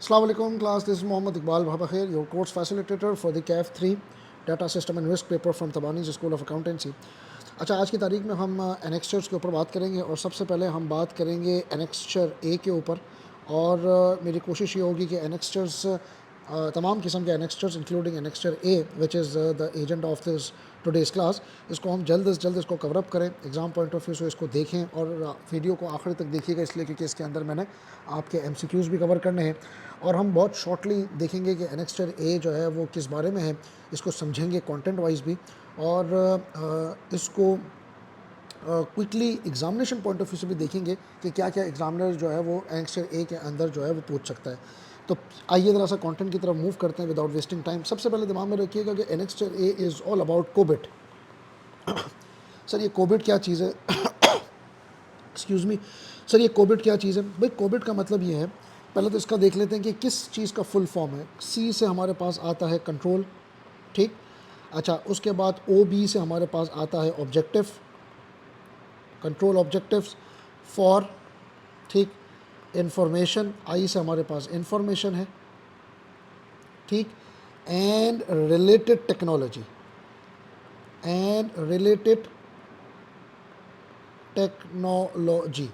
Assalamu alaikum class, this is Mohammad Iqbal Bhabakhair, your course facilitator for the CAF 3 Data System and Risk paper from Tabani's School of Accountancy. अच्छा, आज की तारीख में हम एनेक्स्चर्स के ऊपर बात करेंगे और सबसे पहले हम बात करेंगे एनेक्स्चर ए के ऊपर। और मेरी कोशिश ये होगी कि एनेक्स्चर्स तमाम किस्म के annexures including annexure A which is the agenda of this today's class, इसको हम जल्द से जल्द इसको कवरअप करें एग्ज़ाम पॉइंट ऑफ व्यू से, इसको देखें और वीडियो को आखिर तक देखिएगा इसलिए क्योंकि इसके अंदर मैंने आपके एमसीक्यूज़ भी कवर करने हैं और हम बहुत शॉर्टली देखेंगे कि एनेक्स्चर ए जो है वो किस बारे में है, इसको समझेंगे कंटेंट वाइज भी और इसको quickly examination point of view से भी देखेंगे कि क्या क्या एग्जामिनर जो है वो एनेक्स्चर ए के अंदर जो है वो पूछ सकता है। तो आइए ज़रा सा कंटेंट की तरफ मूव करते हैं विदाउट वेस्टिंग टाइम। सबसे पहले दिमाग में रखिएगा कि annexure A is all about COBIT. Sir ये कोबिट क्या चीज़ है? एक्सक्यूज़ मी सर, ये कोबिट क्या चीज़ है? भाई कोबिट का मतलब ये है, पहले तो इसका देख लेते हैं कि किस चीज़ का फुल फॉर्म है। सी से हमारे पास आता है कंट्रोल, ठीक। अच्छा, उसके बाद ओ बी से हमारे पास आता है ऑब्जेक्टिव, कंट्रोल ऑब्जेक्टिव्स फॉर, ठीक। इंफॉर्मेशन, आई से हमारे पास इंफॉर्मेशन है, ठीक। And related technology, and related technology,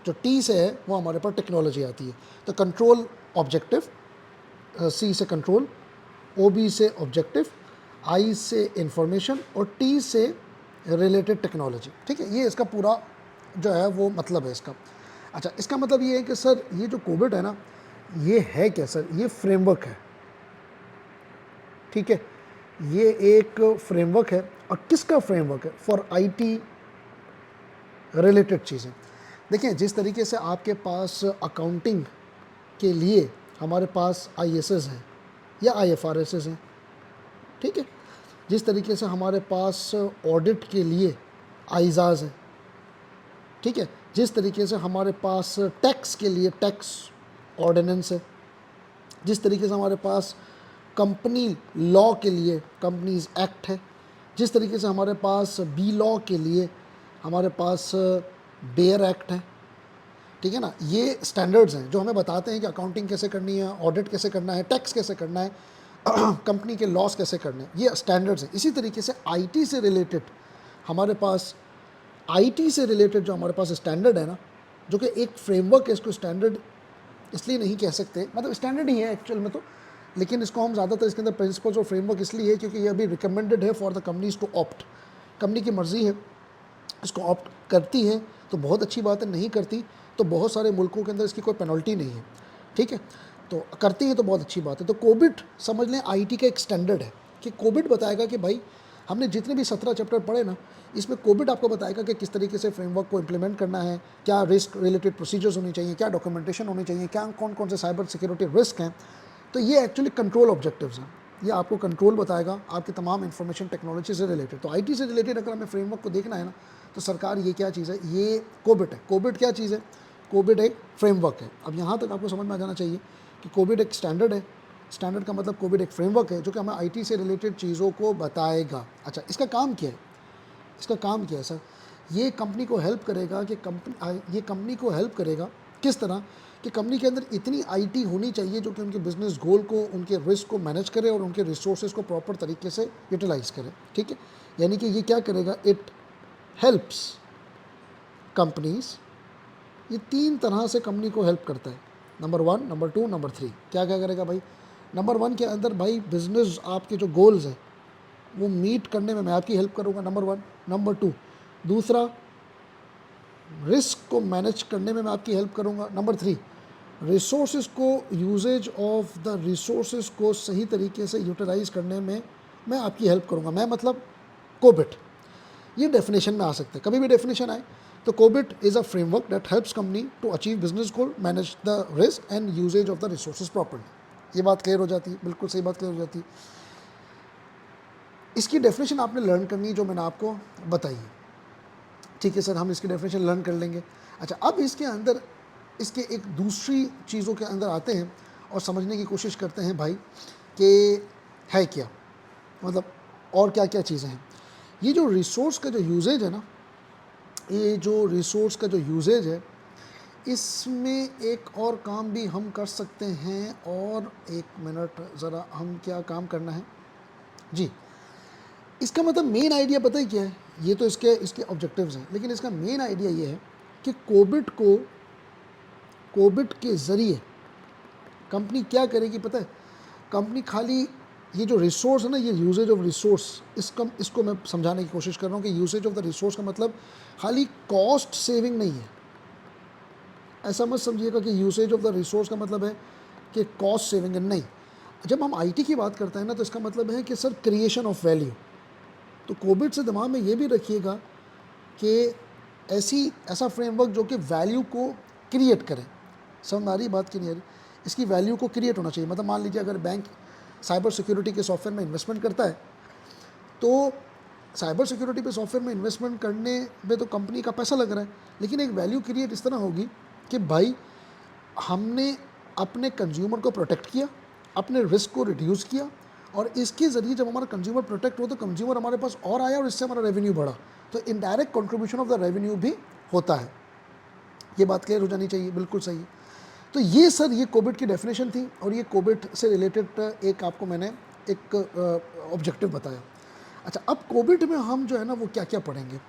जो टी से है वो हमारे पास टेक्नोलॉजी आती है। तो कंट्रोल ऑब्जेक्टिव, सी से कंट्रोल, ओ बी से ऑब्जेक्टिव, आई से इंफॉर्मेशन और टी से रिलेटेड टेक्नोलॉजी, ठीक है। ये इसका पूरा जो है वो मतलब है इसका। अच्छा, इसका मतलब ये है कि सर ये जो कोविड है ना, ये है क्या सर? ये फ्रेमवर्क है, ठीक है। ये एक फ्रेमवर्क है। और किसका फ्रेमवर्क है? फॉर आईटी रिलेटेड चीज़ें। देखिए, जिस तरीके से आपके पास अकाउंटिंग के लिए हमारे पास आईएसएस हैं या आईएफआरएसएस हैं, ठीक है। जिस तरीके से हमारे पास ऑडिट के लिए आइजाज हैं, ठीक है। जिस तरीके से हमारे पास टैक्स के लिए टैक्स ऑर्डिनेंस है, जिस तरीके से हमारे पास कंपनी लॉ के लिए कंपनीज एक्ट है, जिस तरीके से हमारे पास बी लॉ के लिए हमारे पास बेयर एक्ट है, ठीक है ना। ये स्टैंडर्ड्स हैं जो हमें बताते हैं कि अकाउंटिंग कैसे करनी है, ऑडिट कैसे करना है, टैक्स कैसे करना है, कंपनी के लॉस कैसे करने हैं, ये स्टैंडर्ड्स हैं। इसी तरीके से आईटी से रिलेटेड हमारे पास, आईटी से रिलेटेड जो हमारे पास स्टैंडर्ड है ना, जो कि एक फ्रेमवर्क है, इसको स्टैंडर्ड इसलिए नहीं कह सकते, मतलब स्टैंडर्ड ही है एक्चुअल में तो, लेकिन इसको हम ज़्यादातर इसके अंदर प्रिंसिपल्स और फ्रेमवर्क इसलिए है क्योंकि ये अभी रिकमेंडेड है for the companies to opt. Company की मर्ज़ी है, इसको ऑप्ट करती है तो बहुत अच्छी बात है, नहीं करती तो बहुत सारे मुल्कों के अंदर इसकी कोई पेनल्टी नहीं है, ठीक है। तो करती है तो बहुत अच्छी बात है। तो कोविड समझ लें आईटी का एक स्टैंडर्ड है कि कोविड बताएगा कि भाई हमने जितने भी 17 चैप्टर पढ़े ना, इसमें कोविड आपको बताएगा कि किस तरीके से फ्रेमवर्क को इम्प्लीमेंट करना है, क्या रिस्क रिलेटेड प्रोसीजर्स होनी चाहिए, क्या डॉक्यूमेंटेशन होनी चाहिए, क्या कौन कौन से साइबर सिक्योरिटी रिस्क हैं। तो ये एक्चुअली कंट्रोल ऑब्जेक्टिव्स हैं। ये आपको कंट्रोल बताएगा आपकी तमाम इंफॉर्मेशन टेक्नोलॉजी से रिलेटेड। तो आईटी से रिलेटेड अगर हमें फ्रेमवर्क को देखना है ना, तो सरकार ये क्या चीज़ है, ये कोविड है। कोविड क्या चीज़ है? कोविड एक फ्रेमवर्क है। अब यहाँ तक आपको समझ में आ जाना चाहिए कि कोविड एक स्टैंडर्ड है। स्टैंडर्ड का मतलब कोविड एक फ्रेमवर्क है जो कि हमें आईटी से रिलेटेड चीज़ों को बताएगा। अच्छा, इसका काम क्या है? इसका काम क्या है सर? ये कंपनी को हेल्प करेगा कि ये कंपनी को हेल्प करेगा किस तरह कि कंपनी के अंदर इतनी आईटी होनी चाहिए जो कि उनके बिजनेस गोल को, उनके रिस्क को मैनेज करे और उनके रिसोर्सेज को प्रॉपर तरीके से यूटिलाइज करे, ठीक है। यानी कि ये क्या करेगा? It helps companies. ये 3 तरह से कंपनी को हेल्प करता है, नंबर 1, नंबर 2, नंबर 3। क्या क्या करेगा भाई? नंबर 1 के अंदर भाई बिजनेस आपके जो गोल्स हैं वो मीट करने में मैं आपकी हेल्प करूँगा, नंबर 1। नंबर 2, दूसरा रिस्क को मैनेज करने में मैं आपकी हेल्प करूँगा। नंबर 3, रिसोर्सेज को, यूजेज ऑफ द रिसोर्सेज को सही तरीके से यूटिलाइज करने में मैं आपकी हेल्प करूँगा। मैं मतलब कोबिट। ये डेफिनेशन में आ सकते हैं, कभी भी डेफिनेशन आए तो COBIT is a framework that helps company to achieve business goal, manage the risk and uses of the resources properly. ये बात क्लियर हो जाती है, बिल्कुल सही बात क्लियर हो जाती है। इसकी डेफिनेशन आपने लर्न करनी है जो मैंने आपको बताई है, ठीक है सर, हम इसकी डेफिनेशन लर्न कर लेंगे। अच्छा, अब इसके अंदर इसके एक दूसरी चीज़ों के अंदर आते हैं और समझने की कोशिश करते हैं भाई कि है क्या, मतलब और क्या क्या चीज़ें हैं। ये जो रिसोर्स का जो यूजेज है ना, ये जो रिसोर्स का जो यूजेज है, इसमें एक और काम भी हम कर सकते हैं, और एक मिनट ज़रा, हम क्या काम करना है जी। इसका मतलब मेन आइडिया पता है क्या है, ये तो इसके इसके ऑब्जेक्टिव्स हैं, लेकिन इसका मेन आइडिया ये है कि कोविड के ज़रिए कंपनी क्या करेगी पता है। कंपनी खाली ये जो रिसोर्स है ना, ये यूजेज ऑफ रिसोर्स, इसको मैं समझाने की कोशिश कर रहा हूँ कि यूसेज ऑफ द रिसोर्स का मतलब खाली कॉस्ट सेविंग नहीं है। ऐसा मत समझिएगा कि यूसेज ऑफ द रिसोर्स का मतलब है कि कॉस्ट सेविंग है, नहीं। जब हम आईटी की बात करते हैं ना, तो इसका मतलब है कि सर क्रिएशन ऑफ वैल्यू। तो कोविड से दिमाग में ये भी रखिएगा कि ऐसा फ्रेमवर्क जो कि वैल्यू को क्रिएट करे। समझ आ रही बात की नहीं आ रही? इसकी वैल्यू को क्रिएट होना चाहिए। मतलब मान लीजिए अगर बैंक साइबर सिक्योरिटी के सॉफ्टवेयर में इन्वेस्टमेंट करता है, तो साइबर सिक्योरिटी पे सॉफ्टवेयर में इन्वेस्टमेंट करने में तो कंपनी का पैसा लग रहा है, लेकिन एक वैल्यू क्रिएट इस तरह होगी कि भाई हमने अपने कंज्यूमर को प्रोटेक्ट किया, अपने रिस्क को रिड्यूस किया, और इसके ज़रिए जब हमारा कंज्यूमर प्रोटेक्ट हो तो कंज्यूमर हमारे पास और आया और इससे हमारा रेवेन्यू बढ़ा। तो indirect contribution of the revenue भी होता है। ये बात क्लियर हो जानी चाहिए, बिल्कुल सही। तो ये सर, ये कोविड की डेफिनेशन थी, और ये कोविड से रिलेटेड एक आपको मैंने एक ऑब्जेक्टिव बताया। अच्छा, अब कोविड में हम जो है ना वो क्या क्या पढ़ेंगे,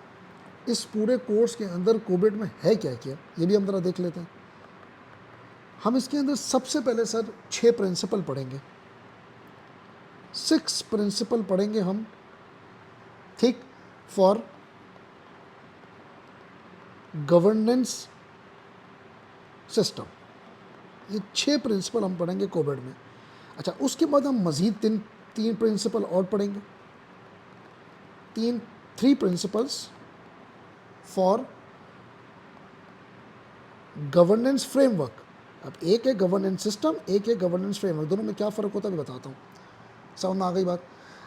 इस पूरे कोर्स के अंदर कोविड में है क्या क्या, ये भी हम ज़रा देख लेते हैं। हम इसके अंदर सबसे पहले सर 6 प्रिंसिपल पढ़ेंगे, 6 प्रिंसिपल पढ़ेंगे हम, ठीक, फॉर गवर्नेंस सिस्टम। ये 6 प्रिंसिपल हम पढ़ेंगे कोविड में। अच्छा, उसके बाद हम मज़ीद तीन प्रिंसिपल और पढ़ेंगे, 3 प्रिंसिपल्स फॉर गवर्नेंस फ्रेमवर्क। अब एक है गवर्नेंस सिस्टम, एक है गवर्नेंस फ्रेमवर्क, दोनों में क्या फ़र्क होता है भी बताता हूँ। समझ में आ गई बात?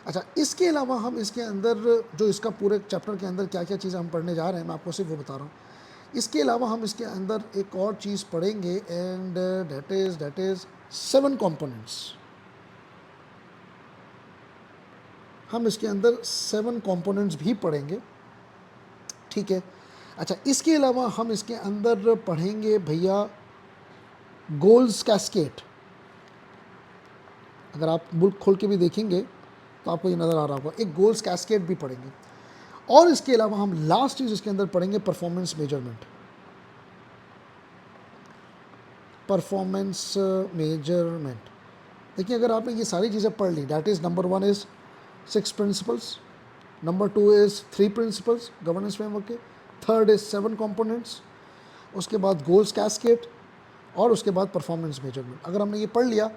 अच्छा, इसके अलावा हम इसके अंदर जो इसका पूरे चैप्टर के अंदर क्या क्या चीज़ें हम पढ़ने जा रहे हैं, मैं आपको सिर्फ वो बता रहा हूँ। इसके अलावा हम इसके अंदर एक और चीज़ पढ़ेंगे, एंड दैट इज़ 7 कंपोनेंट्स। हम इसके अंदर 7 कंपोनेंट्स भी पढ़ेंगे, ठीक है। अच्छा, इसके अलावा हम इसके अंदर पढ़ेंगे भैया गोल्स कैस्केड। अगर आप बुक खोल के भी देखेंगे तो आपको ये नज़र आ रहा होगा, एक गोल्स कैस्केड भी पढ़ेंगे। और इसके अलावा हम लास्ट चीज़ इसके अंदर पढ़ेंगे परफॉर्मेंस मेजरमेंट। परफॉर्मेंस मेजरमेंट, देखिए अगर आपने ये सारी चीज़ें पढ़ ली, that is number 1 is 6 principles, number 2 is 3 principles governance framework के, थर्ड इज़ 7 कंपोनेंट्स, उसके बाद गोल्स कैस्केड, और उसके बाद परफॉर्मेंस मेजरमेंट। अगर हमने ये पढ़ लिया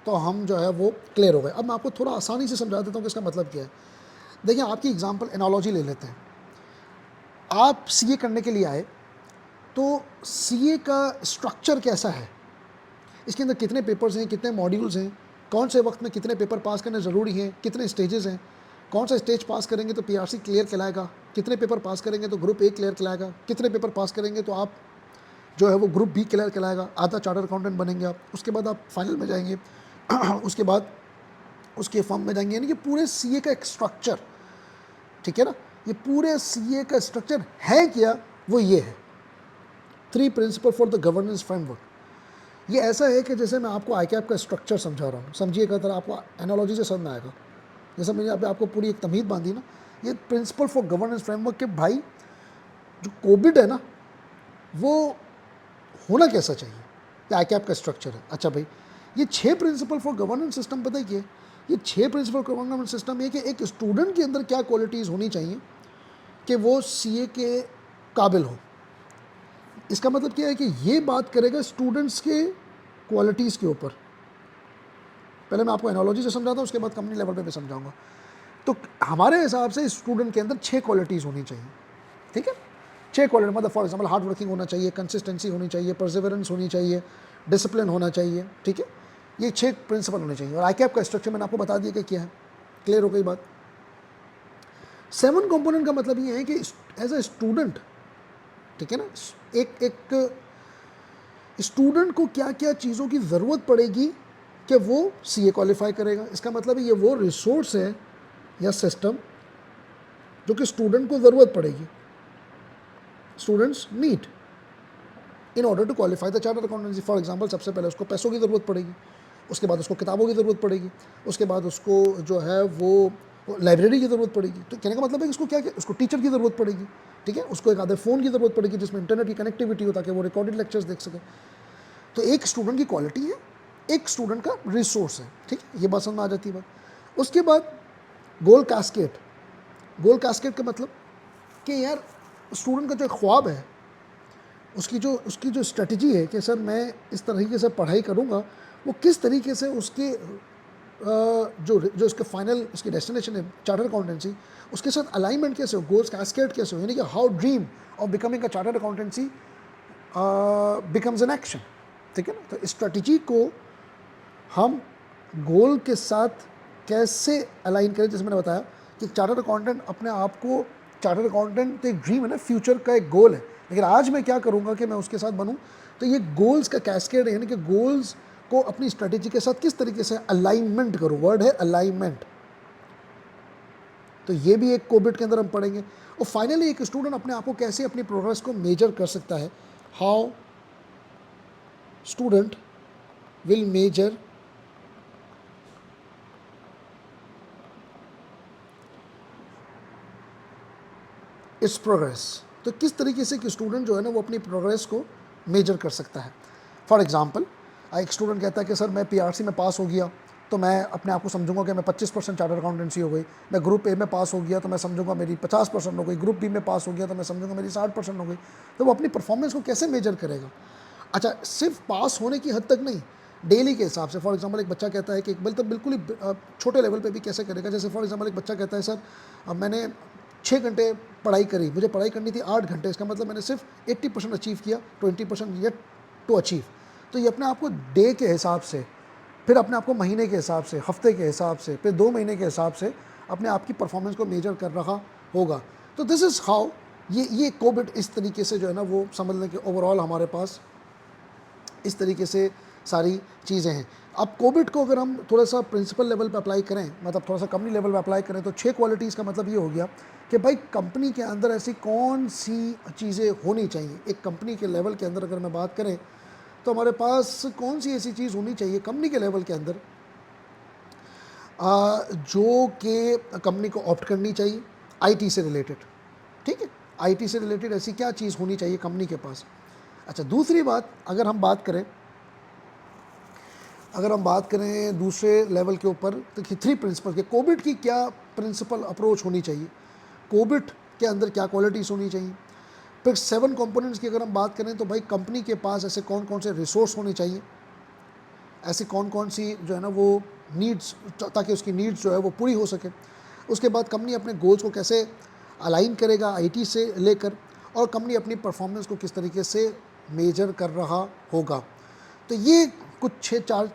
तो हम जो है वो क्लियर हो गए। अब मैं आपको थोड़ा आसानी से समझा देता हूँ कि इसका मतलब क्या है। देखिए, आपकी एग्जांपल एनालॉजी ले लेते हैं। आप सीए करने के लिए आए, तो सीए का स्ट्रक्चर कैसा है, इसके अंदर कितने पेपर्स हैं, कितने मॉड्यूल्स हैं, कौन से वक्त में कितने पेपर पास करने ज़रूरी हैं, कितने स्टेजेस हैं, कौन सा स्टेज पास करेंगे तो पीआरसी क्लियर कहलाएगा, कितने पेपर पास करेंगे तो ग्रुप ए क्लियर कहलाएगा, कितने पेपर पास करेंगे तो आप जो है वो ग्रुप बी क्लियर कहलाएगा, आधा चार्टर अकाउंटेंट बनेंगे आप। उसके बाद आप फाइनल में जाएंगे उसके बाद उसके फॉर्म में जाएंगे, यानी कि पूरे सीए का एक स्ट्रक्चर, ठीक है ना। ये पूरे सीए का स्ट्रक्चर है क्या, वो ये है 3 principle for the governance framework. ये ऐसा है कि जैसे मैं आपको आईकैप का स्ट्रक्चर समझा रहा हूँ, समझिएगा, तरह आपको एनालॉजी से समझ में आएगा। जैसे मैंने आपको पूरी एक तमीद बांधी ना, ये प्रिंसिपल फॉर गवर्नेंस फ्रेमवर्क के भाई जो कोविड है ना, वो होना कैसा चाहिए, ये आईकैप का स्ट्रक्चर है। अच्छा भाई, ये 6 प्रिंसिपल फॉर गवर्नेंस सिस्टम पता है क्या है? ये 6 प्रिंसिपल फॉर गवर्नेंस सिस्टम है कि एक स्टूडेंट के अंदर क्या क्वालिटीज़ होनी चाहिए कि वो सीए के काबिल हो। इसका मतलब क्या है कि ये बात करेगा स्टूडेंट्स के क्वालिटीज़ के ऊपर। पहले मैं आपको एनालॉजी से समझाता हूँ, उसके बाद कंपनी लेवल पे भी समझाऊंगा। तो हमारे हिसाब से स्टूडेंट के अंदर 6 क्वालिटीज़ होनी चाहिए, ठीक है। 6 क्वालिटी मतलब फॉर एग्जाम्पल हार्ड वर्किंग होना चाहिए, कंसिस्टेंसी होनी चाहिए, परसिवरेंस होनी चाहिए, डिसिप्लिन होना चाहिए, ठीक है। ये 6 प्रिंसिपल होने चाहिए। और आईकैप का स्ट्रक्चर मैंने आपको बता दिया कि क्या है, क्लियर हो गई बात। 7 कंपोनेंट का मतलब ये है कि एज ए स्टूडेंट, ठीक है ना, एक स्टूडेंट को क्या क्या चीज़ों की ज़रूरत पड़ेगी कि वो सीए क्वालिफाई करेगा। इसका मतलब ये वो रिसोर्स है या सिस्टम जो कि स्टूडेंट को ज़रूरत पड़ेगी, students need. In order to qualify the chartered accountancy. For example सबसे पहले उसको पैसों की ज़रूरत पड़ेगी, उसके बाद उसको किताबों की ज़रूरत पड़ेगी, उसके बाद उसको जो है वो लाइब्रेरी की ज़रूरत पड़ेगी। तो कहने का मतलब है कि उसको क्या उसको टीचर की ज़रूरत पड़ेगी, ठीक है, उसको एक आधे फ़ोन की ज़रूरत पड़ेगी जिसमें इंटरनेट की कनेक्टिविटी हो ताकि वो रिकॉर्डेड लेक्चर्स देख सके। तो एक स्टूडेंट की क्वालिटी है, एक स्टूडेंट का रिसोर्स है, ठीक है, ये बात समझ में आ जाती है बात। उसके बाद गोल कैस्केड। गोल कैस्केड का मतलब कि यार स्टूडेंट का जो ख्वाब है, उसकी जो स्ट्रेटजी है कि सर मैं इस तरीके से पढ़ाई करूँगा, वो किस तरीके से उसके जो उसके फाइनल उसकी डेस्टिनेशन है चार्टर्ड अकाउंटेंसी, उसके साथ अलाइनमेंट कैसे हो, गोल्स कैस्केड कैसे हो, यानी कि how dream of becoming a chartered accountancy becomes an action, ठीक है ना। तो स्ट्रेटजी को हम गोल के साथ कैसे अलाइन करें, जैसे मैंने बताया कि चार्टर्ड अकाउंटेंट अपने आप को, चार्टर्ड अकाउंटेंट तो एक ड्रीम है ना, फ्यूचर का एक गोल है, लेकिन आज मैं क्या करूँगा कि मैं उसके साथ बनूँ। तो ये गोल्स का कैस्केड है, यानी कि गोल्स को अपनी स्ट्रेटजी के साथ किस तरीके से अलाइनमेंट करूँ, वर्ड है अलाइनमेंट। तो ये भी एक कोबिट के अंदर हम पढ़ेंगे। और फाइनली एक स्टूडेंट अपने आप को कैसे अपनी प्रोग्रेस को मेजर कर सकता है, how student will measure it's progress. तो किस तरीके से कि स्टूडेंट जो है ना वो अपनी प्रोग्रेस को मेजर कर सकता है। फॉर एग्जांपल एक स्टूडेंट कहता है कि सर मैं पीआरसी में पास हो गया तो मैं अपने आप को समझूंगा कि मैं 25% चार्टर्ड अकाउंटेंसी हो गई। मैं ग्रुप ए में पास हो गया तो मैं समझूंगा मेरी 50% हो गई। ग्रुप बी में पास हो गया तो मैं समझूंगा मेरी 60% हो गई। तो वो अपनी परफॉर्मेंस को कैसे मेजर करेगा? अच्छा, सिर्फ पास होने की हद तक नहीं, डेली के हिसाब से। फॉर एग्जांपल एक बच्चा कहता है कि तो बिल्कुल ही छोटे लेवल पे भी कैसे करेगा। जैसे फॉर एग्जांपल एक बच्चा कहता है सर मैंने 6 घंटे पढ़ाई करी, मुझे पढ़ाई करनी थी 8 घंटे, इसका मतलब मैंने सिर्फ 80% अचीव किया, 20% येट टू अचीव। तो ये अपने आप को डे के हिसाब से, फिर अपने आप को महीने के हिसाब से, हफ्ते के हिसाब से, फिर 2 महीने के हिसाब से अपने आप की परफॉर्मेंस को मेजर कर रहा होगा। तो दिस इज़ हाउ ये कोविड इस तरीके से जो है ना वो समझ लें कि ओवरऑल हमारे पास इस तरीके से सारी चीज़ें हैं। अब कोविड को अगर हम थोड़ा सा प्रिंसिपल लेवल पे अप्लाई करें, मतलब थोड़ा सा कंपनी लेवल पे अप्लाई करें, तो 6 क्वालिटीज़ का मतलब ये हो गया कि भाई कंपनी के अंदर ऐसी कौन सी चीज़ें होनी चाहिए। एक कंपनी के लेवल के अंदर अगर मैं बात करें तो हमारे पास कौन सी ऐसी चीज़ होनी चाहिए कंपनी के लेवल के अंदर जो कि कंपनी को ऑप्ट करनी चाहिए आईटी से रिलेटेड, ठीक है। आईटी से रिलेटेड ऐसी क्या चीज़ होनी चाहिए कंपनी के पास। अच्छा, दूसरी बात अगर हम बात करें दूसरे लेवल के ऊपर, तो 3 प्रिंसिपल के कोविड की क्या प्रिंसिपल अप्रोच होनी चाहिए, कोविड के अंदर क्या क्वालिटीज़ होनी चाहिए। फिर 7 कंपोनेंट्स की अगर हम बात करें तो भाई कंपनी के पास ऐसे कौन कौन से रिसोर्स होने चाहिए, ऐसी कौन कौन सी जो है ना वो नीड्स, ताकि उसकी नीड्स जो है वो पूरी हो सके। उसके बाद कंपनी अपने गोल्स को कैसे अलाइन करेगा आईटी से लेकर, और कंपनी अपनी परफॉर्मेंस को किस तरीके से मेजर कर रहा होगा। तो ये कुछ 6-4